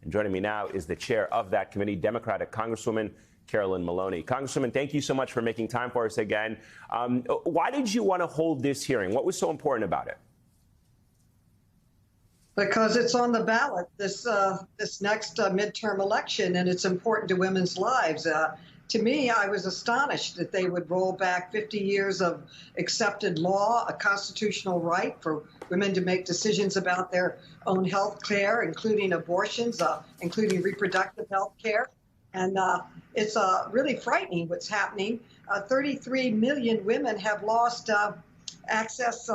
And joining me now is the chair of that committee, Democratic Congresswoman Carolyn Maloney. Congresswoman, thank you so much for making time for us again. Why did you want to hold this hearing? What was so important about it? Because it's on the ballot this next midterm election, and it's important to women's lives. To me, I was astonished that they would roll back 50 years of accepted law, a constitutional right for women to make decisions about their own health care, including abortions, including reproductive health care. And it's really frightening what's happening. 33 million women have lost access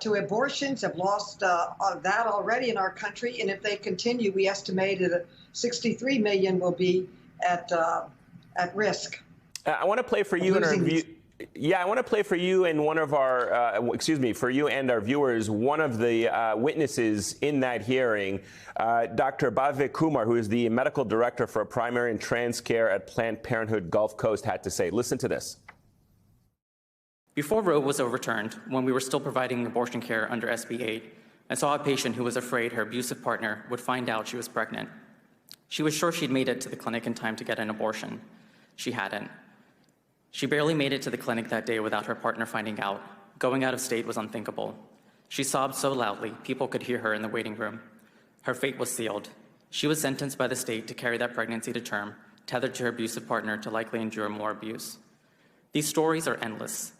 to abortions, have lost that already in our country. And if they continue, we estimate that 63 million will be at risk. I want to play for you and our I want to play for you and one of our, for you and our viewers, one of the witnesses in that hearing, Dr. Bhavik Kumar, who is the medical director for primary and trans care at Planned Parenthood Gulf Coast, had to say. Listen to this. Before Roe was overturned, when we were still providing abortion care under SB 8, I saw a patient who was afraid her abusive partner would find out she was pregnant. She was sure she'd made it to the clinic in time to get an abortion. She hadn't. She barely made it to the clinic that day without her partner finding out. Going out of state was unthinkable. She sobbed so loudly, people could hear her in the waiting room. Her fate was sealed. She was sentenced by the state to carry that pregnancy to term, tethered to her abusive partner to likely endure more abuse. These stories are endless.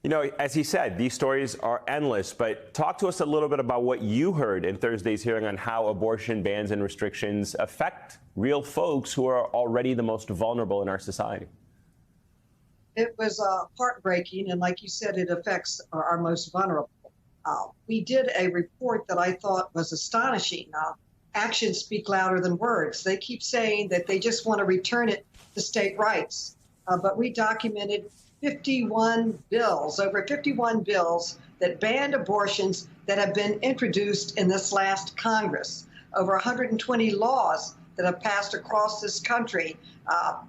You know, as he said, these stories are endless, but talk to us a little bit about what you heard in Thursday's hearing on how abortion bans and restrictions affect real folks who are already the most vulnerable in our society. It was heartbreaking, and like you said, it affects our most vulnerable. We did a report that I thought was astonishing. Actions speak louder than words. They keep saying that they just want to return it to state rights, but we documented 51 bills, over 51 bills that banned abortions that have been introduced in this last Congress, over 120 laws that have passed across this country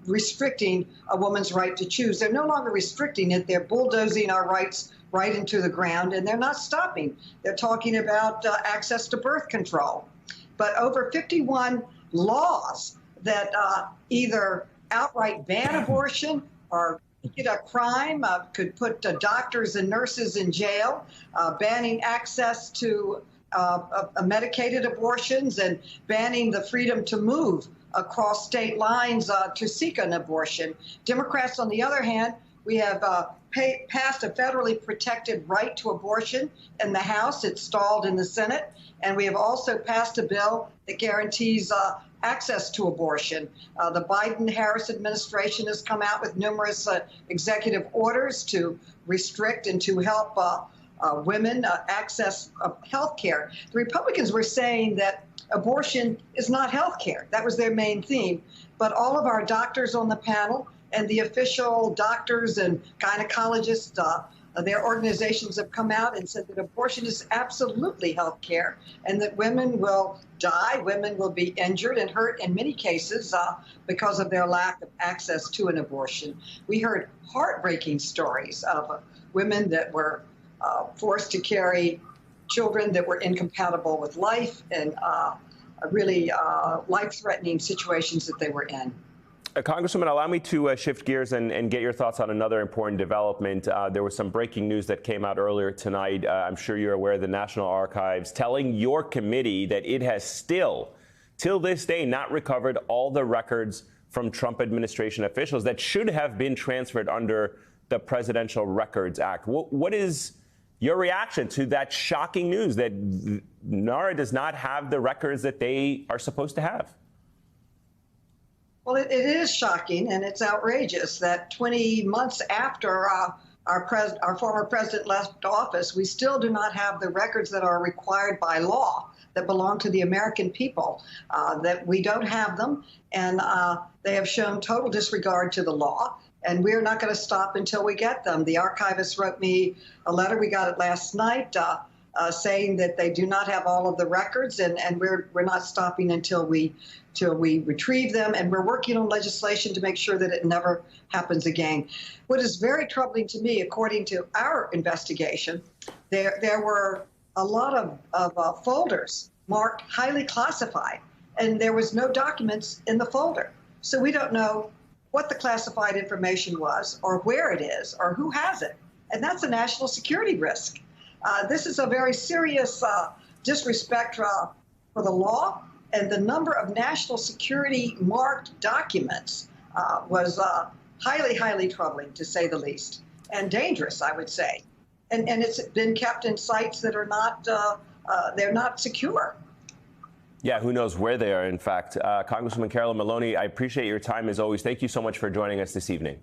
restricting a woman's right to choose. They're no longer restricting it. They're bulldozing our rights right into the ground, and they're not stopping. They're talking about access to birth control. But over 51 laws that either outright ban abortion or make it a crime, could put doctors and nurses in jail, banning access to medicated abortions and banning the freedom to move across state lines to seek an abortion. Democrats, on the other hand, we have passed a federally protected right to abortion in the House. It's stalled in the Senate. And we have also passed a bill that guarantees access to abortion. The Biden-Harris administration has come out with numerous executive orders to restrict and to help women access health care. The Republicans were saying that abortion is not health care. That was their main theme. But all of our doctors on the panel and the official doctors and gynecologists, their organizations have come out and said that abortion is absolutely health care and that women will die, women will be injured and hurt in many cases because of their lack of access to an abortion. We heard heartbreaking stories of women that were forced to carry children that were incompatible with life and really life-threatening situations that they were in. Congresswoman, allow me to shift gears and get your thoughts on another important development. There was some breaking news that came out earlier tonight. I'm sure you're aware of the National Archives telling your committee that it has still, till this day, not recovered all the records from Trump administration officials that should have been transferred under the Presidential Records Act. What is your reaction to that shocking news that NARA does not have the records that they are supposed to have? Well, it is shocking and it's outrageous that 20 months after our former president left office, we still do not have the records that are required by law that belong to the American people, that we don't have them, and they have shown total disregard to the law. And we're not going to stop until we get them. The archivist wrote me a letter, we got it last night, saying that they do not have all of the records, and we're not stopping until we retrieve them, and we're working on legislation to make sure that it never happens again. What is very troubling to me, according to our investigation, there were a lot of folders marked highly classified, and there was no documents in the folder. So we don't know what the classified information was or where it is or who has it. And that's a national security risk. This is a very serious disrespect for the law, and the number of national security marked documents was highly, highly troubling, to say the least, and dangerous, I would say. And it's been kept in sites that are not, they're not secure. Yeah, who knows where they are, in fact. Congresswoman Carolyn Maloney, I appreciate your time as always. Thank you so much for joining us this evening.